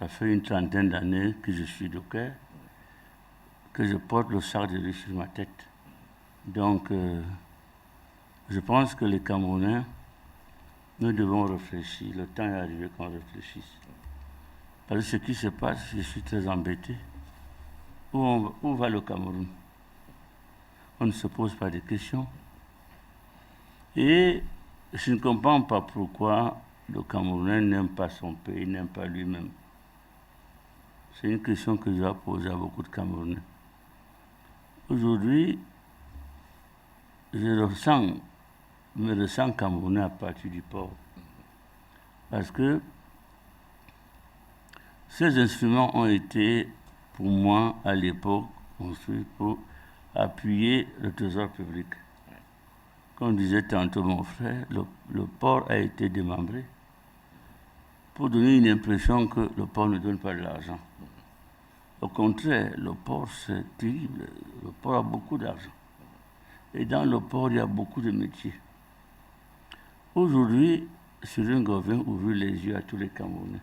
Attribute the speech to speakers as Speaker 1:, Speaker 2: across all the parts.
Speaker 1: ça fait une trentaine d'années que je suis docker, que je porte le sac de riz sur ma tête. Donc, je pense que les Camerounais, nous devons réfléchir. Le temps est arrivé qu'on réfléchisse. Parce que ce qui se passe, je suis très embêté. Où va le Cameroun? On ne se pose pas de questions. Et je ne comprends pas pourquoi le Camerounais n'aime pas son pays, n'aime pas lui-même. C'est une question que je dois poser à beaucoup de Camerounais. Aujourd'hui, me ressens Camerounais à partir du port. Parce que ces instruments ont été, pour moi, à l'époque, construits pour appuyer le trésor public. Comme disait tantôt mon frère, le port a été démembré pour donner une impression que le port ne donne pas de l'argent. Au contraire, le port, c'est terrible. Le port a beaucoup d'argent. Et dans le port, il y a beaucoup de métiers. Aujourd'hui, Suringo vient ouvrir les yeux à tous les Camerounais.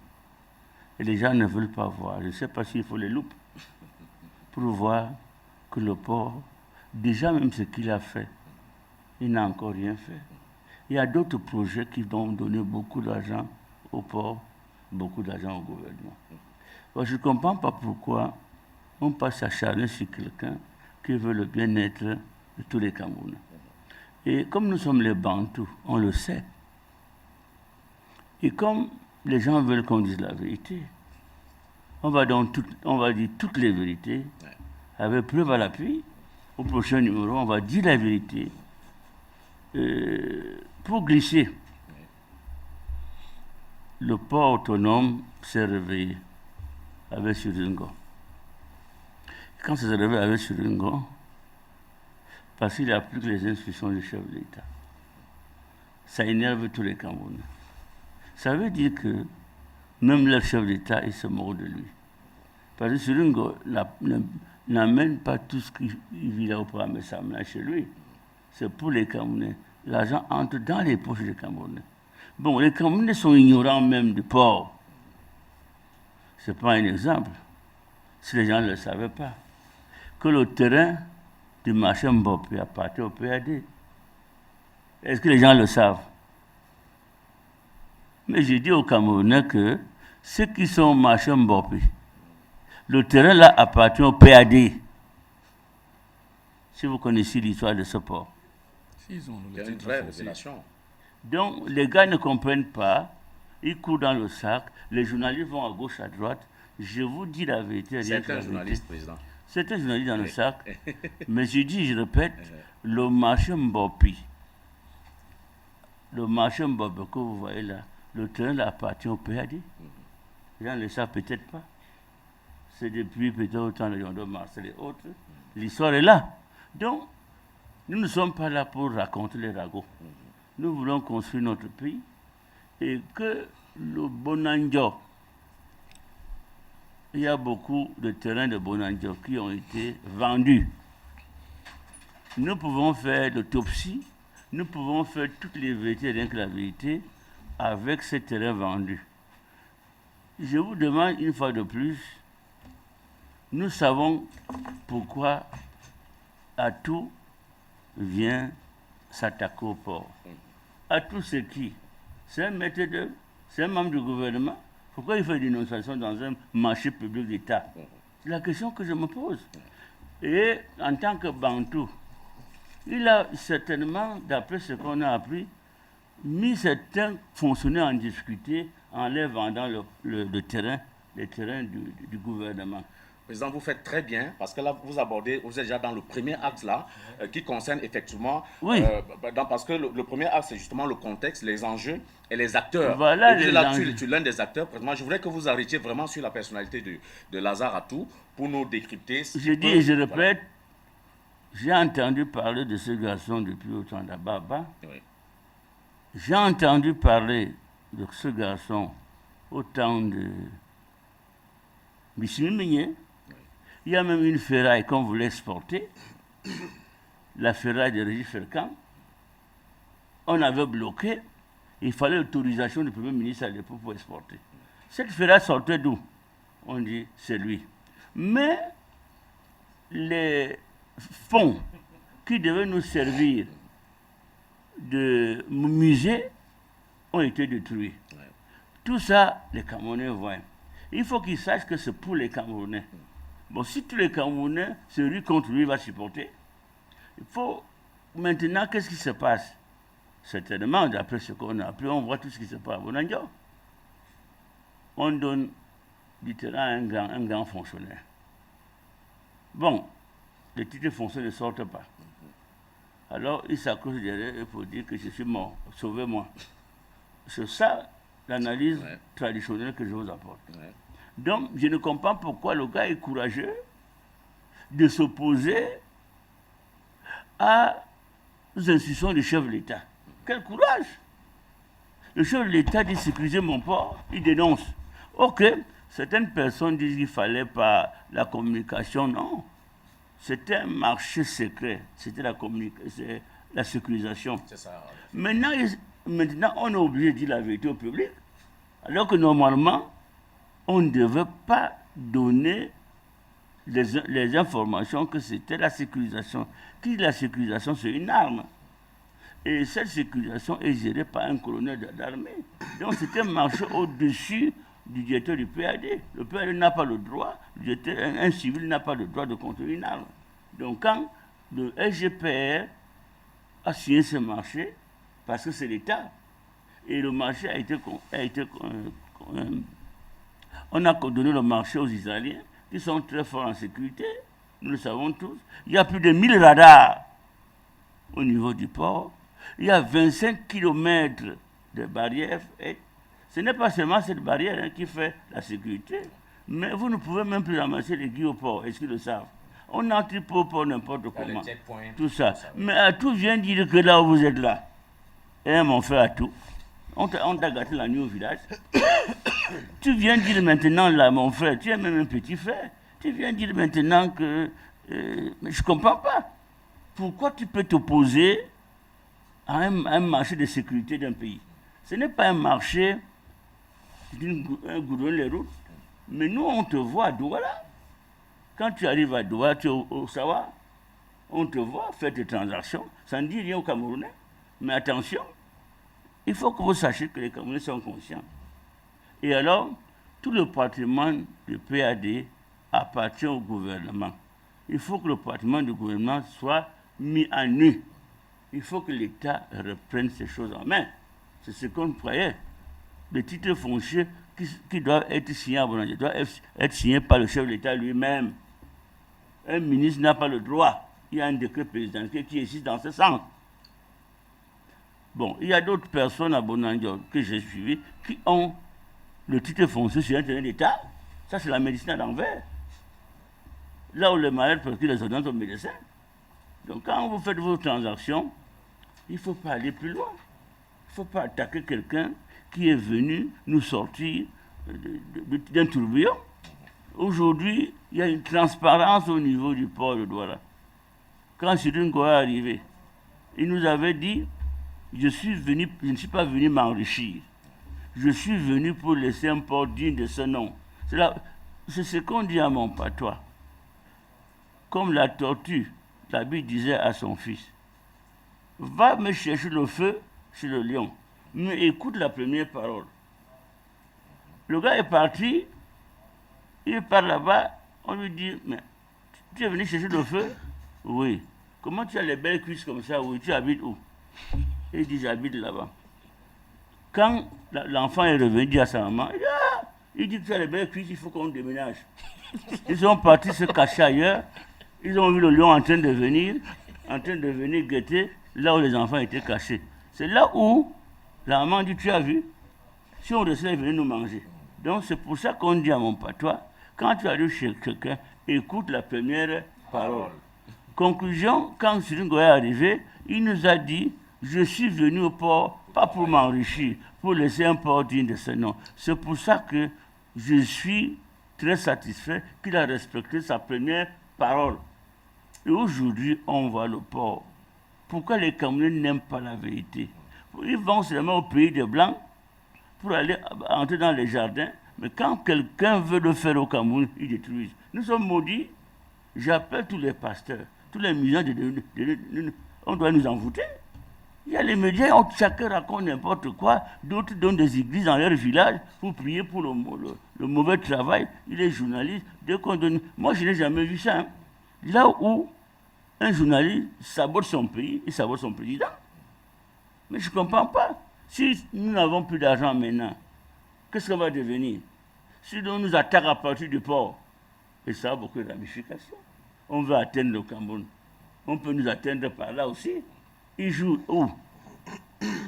Speaker 1: Et les gens ne veulent pas voir. Je ne sais pas s'il faut les loupes pour voir que le port, déjà même ce qu'il a fait, il n'a encore rien fait. Il y a d'autres projets qui vont donner beaucoup d'argent au port, beaucoup d'argent au gouvernement. Alors, je ne comprends pas pourquoi on passe à s'acharner sur quelqu'un qui veut le bien-être de tous les Camerounais. Et comme nous sommes les Bantous, on le sait. Et comme les gens veulent qu'on dise la vérité, on va dire toutes les vérités, avec preuve à l'appui. Au prochain numéro, on va dire la vérité pour glisser. Le port autonome s'est réveillé avec Suringo. Quand ça s'est réveillé avec Suringo, parce qu'il applique les instructions du chef de l'État, ça énerve tous les Camerounais. Ça veut dire que même le chef d'État, il se moque de lui. Parce que Suringo n'amène pas tout ce qu'il vit là au programme, ça amène chez lui. C'est pour les Camerounais. L'argent entre dans les poches des Camerounais. Bon, les Camerounais sont ignorants même du port. Ce n'est pas un exemple. Si les gens ne le savaient pas. Que le terrain du marché Mbopé appartient au PAD. Est-ce que les gens le savent? Mais j'ai dit aux Camerounais que ceux qui sont au marché Mbopé, le terrain là appartient au PAD. Si vous connaissez l'histoire de ce port.
Speaker 2: Ils ont une vraie révélation.
Speaker 1: Donc les gars ne comprennent pas, ils courent dans le sac, les journalistes vont à gauche, à droite. Je vous dis la vérité.
Speaker 2: C'est un journaliste, président.
Speaker 1: C'est un journaliste dans le sac. Mais je répète, le marché Mbopi, que vous voyez là, le terrain appartient au PAD. Les gens ne le savent peut-être pas. C'est depuis peut-être au temps de Yondo Marcel et autres. L'histoire est là. Donc, nous ne sommes pas là pour raconter les ragots. Nous voulons construire notre pays et que le Bonanjo, il y a beaucoup de terrains de Bonanjo qui ont été vendus. Nous pouvons faire l'autopsie, nous pouvons faire toutes les vérités, rien que la vérité, avec ces terrains vendus. Je vous demande une fois de plus, nous savons pourquoi Atout vient s'attaquer au port. Atout, c'est qui? C'est un maître d'œuvre, c'est un membre du gouvernement. Pourquoi il fait une dénonciation dans un marché public d'État? C'est la question que je me pose. Et en tant que Bantou, il a certainement, d'après ce qu'on a appris, mis certains fonctionnaires en difficulté en leur vendant le terrain, les terrains du gouvernement.
Speaker 2: Président, vous faites très bien, parce que là, vous êtes déjà dans le premier axe là, qui concerne effectivement...
Speaker 1: Oui.
Speaker 2: Parce que le premier axe, c'est justement le contexte, les enjeux et les acteurs.
Speaker 1: Voilà
Speaker 2: et
Speaker 1: les
Speaker 2: là,
Speaker 1: enjeux.
Speaker 2: tu es l'un des acteurs. Président, je voudrais que vous arrêtiez vraiment sur la personnalité de Lazare Atou pour nous décrypter.
Speaker 1: Je dis et je répète, j'ai entendu parler de ce garçon depuis au temps d'Ababa.
Speaker 2: Oui.
Speaker 1: J'ai entendu parler de ce garçon au temps de Bissimi Migné. Il y a même une ferraille qu'on voulait exporter, la ferraille de Régis Ferkan. On avait bloqué, il fallait l'autorisation du Premier ministre à l'époque pour exporter. Cette ferraille sortait d'où? on dit c'est lui. Mais les fonds qui devaient nous servir de musée ont été détruits. Ouais. Tout ça, les Camerounais voient. Il faut qu'ils sachent que c'est pour les Camerounais. Bon, si tous les Camerounais se ruent contre lui, il va supporter. Il faut maintenant, qu'est-ce qui se passe? Certainement, d'après ce qu'on a appris, on voit tout ce qui se passe à Bonanjo. On donne du terrain à un grand fonctionnaire. Bon, les titres fonciers ne sortent pas. Alors, il s'accroche derrière pour dire que je suis mort, sauvez-moi. C'est ça l'analyse traditionnelle que je vous apporte. Ouais. Donc, je ne comprends pas pourquoi le gars est courageux de s'opposer aux institutions du chef de l'État. Quel courage! Le chef de l'État dit sécuriser mon port, il dénonce. Ok, certaines personnes disent qu'il ne fallait pas la communication, non. C'était un marché secret, c'était la sécurisation. C'est ça. Maintenant, on est obligé de dire la vérité au public, alors que normalement, on ne devait pas donner les informations que c'était la sécurisation. Qui dit la sécurisation, c'est une arme. Et cette sécurisation est gérée par un colonel d'armée. Donc c'était un marché au-dessus du directeur du PAD. Le PAD n'a pas le droit, un civil n'a pas le droit de contrôler une arme. Donc quand le SGPR a signé ce marché, parce que c'est l'État, et le marché on a donné le marché aux Israéliens, qui sont très forts en sécurité, nous le savons tous. Il y a plus de 1000 radars au niveau du port. Il y a 25 km de barrières. Et ce n'est pas seulement cette barrière qui fait la sécurité, mais vous ne pouvez même plus ramasser les guilles au port, est-ce qu'ils le savent? On entre pas au port n'importe comment. Tout ça. Mais à tout vient dire que là où vous êtes là, et mon frère à tout, on t'a gâté la nuit au village. Tu viens dire maintenant, là, mon frère, tu es même un petit frère. Tu viens dire maintenant que... mais je ne comprends pas. Pourquoi tu peux t'opposer à un marché de sécurité d'un pays? Ce n'est pas un marché un goudron les routes. Mais nous, on te voit à Douala. Quand tu arrives à Douala, tu es au Sawa, on te voit faire des transactions. Ça ne dit rien aux Camerounais. Mais attention, il faut que vous sachiez que les Camerounais sont conscients. Et alors, tout le patrimoine du PAD appartient au gouvernement. Il faut que le patrimoine du gouvernement soit mis à nu. Il faut que l'État reprenne ces choses en main. C'est ce qu'on croyait. Les titres fonciers qui doivent être signés à Bonanjo doivent être signés par le chef de l'État lui-même. Un ministre n'a pas le droit. Il y a un décret présidentiel qui existe dans ce sens. Bon, il y a d'autres personnes à Bonanjo que j'ai suivies qui ont le titre foncier sur un terrain d'État. Ça, c'est la médecine à l'envers. Là où les malades prescrivent les ordonnances aux médecins. Donc, quand vous faites vos transactions, il ne faut pas aller plus loin. Il ne faut pas attaquer quelqu'un qui est venu nous sortir d'un tourbillon. Aujourd'hui, il y a une transparence au niveau du port de Douala. Quand Sidine Goya est arrivé, il nous avait dit, je ne suis pas venu m'enrichir. Je suis venu pour laisser un port digne de ce nom. C'est ce qu'on dit à mon patois. Comme la tortue, la Bible disait à son fils, va me chercher le feu chez le lion, mais écoute la première parole. Le gars est parti, il part là-bas, on lui dit, mais tu es venu chercher le feu? Oui. Comment tu as les belles cuisses comme ça? Oui, tu habites où? Il dit, j'habite là-bas. Quand l'enfant est revenu à sa maman, il dit que tu as les belles cuisses, il faut qu'on déménage. Ils sont partis se cacher ailleurs. Ils ont vu le lion en train de venir guetter là où les enfants étaient cachés. C'est là où la maman dit, tu as vu? Si on restait, ils venaient nous manger. Donc c'est pour ça qu'on dit à mon patois, quand tu arrives chez quelqu'un, écoute la première parole. Conclusion, quand Sidine Goya est arrivé, il nous a dit, je suis venu au port, pas pour m'enrichir, pour laisser un port digne de ce nom. C'est pour ça que je suis très satisfait qu'il a respecté sa première parole. Et aujourd'hui, on voit le port. Pourquoi les Camerounais n'aiment pas la vérité? Ils vont seulement au pays des Blancs pour aller entrer dans les jardins, Mais quand quelqu'un veut le faire au Cameroun, ils détruisent. Nous sommes maudits. J'appelle tous les pasteurs, tous les musulmans, on doit nous envoûter. Il y a les médias, chacun raconte n'importe quoi. D'autres donnent des églises dans leur village pour prier pour le mauvais travail. Il est journaliste. Dès qu'on donne... Moi, je n'ai jamais vu ça. Hein. Là où un journaliste sabote son pays, il sabote son président. Mais je ne comprends pas. Si nous n'avons plus d'argent maintenant, qu'est-ce qu'on va devenir? Si on nous attaque à partir du port, et ça a beaucoup de ramifications. On veut atteindre le Cameroun. On peut nous atteindre par là aussi. Il joue où?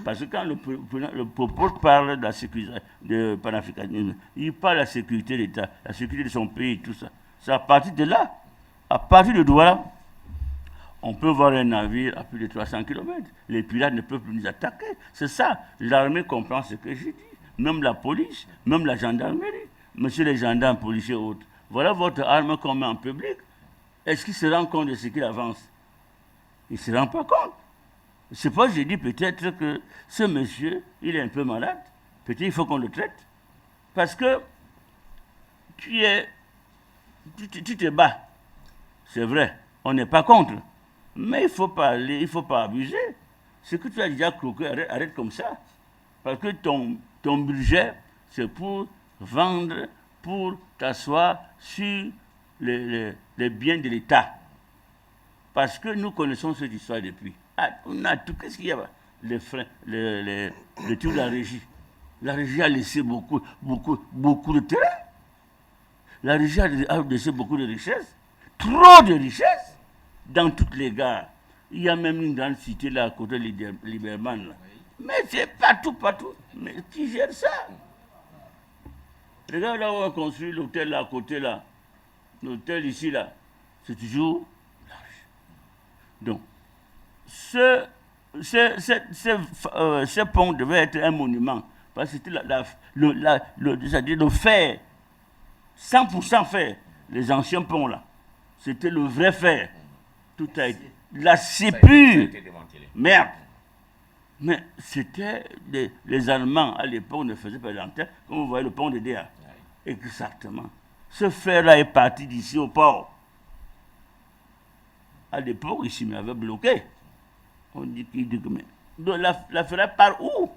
Speaker 1: Parce que quand le propos parle de la sécurité, de panafricanisme, il parle de la sécurité de l'État, la sécurité de son pays, tout ça. C'est à partir de là, à partir de Douala, on peut voir un navire à plus de 300 km. Les pirates ne peuvent plus nous attaquer. C'est ça. L'armée comprend ce que je dis. Même la police, même la gendarmerie. Monsieur les gendarmes, policiers et autres. Voilà votre arme qu'on met en public. Est-ce qu'il se rend compte de ce qu'il avance? Il ne se rend pas compte. C'est pas que j'ai dit peut-être que ce monsieur, il est un peu malade. Peut-être il faut qu'on le traite. Parce que tu te bats. C'est vrai, on n'est pas contre. Mais il ne faut pas aller, il ne faut pas abuser. Ce que tu as déjà croqué, arrête comme ça. Parce que ton budget, c'est pour vendre, pour t'asseoir sur les biens de l'État. Parce que nous connaissons cette histoire depuis. Ah, on a tout. Qu'est-ce qu'il y a? Le truc de la régie. La régie a laissé beaucoup de terrain. La régie a laissé beaucoup de richesses. Trop de richesses dans toutes les gares. Il y a même une grande cité là à côté de Liberman. Là. Mais c'est partout. Mais qui gère ça? Regarde là où on a construit l'hôtel là à côté là. L'hôtel ici là. C'est toujours large. Donc, ce pont devait être un monument. Parce que c'était c'est-à-dire le fer. 100% fer. Les anciens ponts là. C'était le vrai fer. Tout a été. L'acier pur. Merde. Mais c'était les Allemands à l'époque ne faisaient pas l'antenne. Comme vous voyez le pont de Déa. Exactement. Ce fer-là est parti d'ici au port. À l'époque, ici, il m'avait bloqué. On dit qu'il dit que mais. Donc la ferraille part où?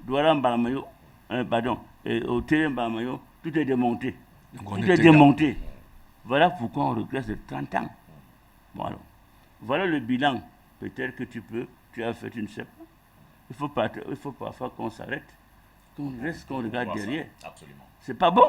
Speaker 1: Douala Mbamayo, pardon, au terrain Mbamayo, tout est démonté. Tout est démonté. Voilà pourquoi on regrette de 30 ans. Bon alors, voilà le bilan. Peut-être que tu as fait une sais pas. Il faut parfois qu'on s'arrête, qu'on reste, qu'on regarde derrière.
Speaker 2: Absolument.
Speaker 1: C'est pas bon.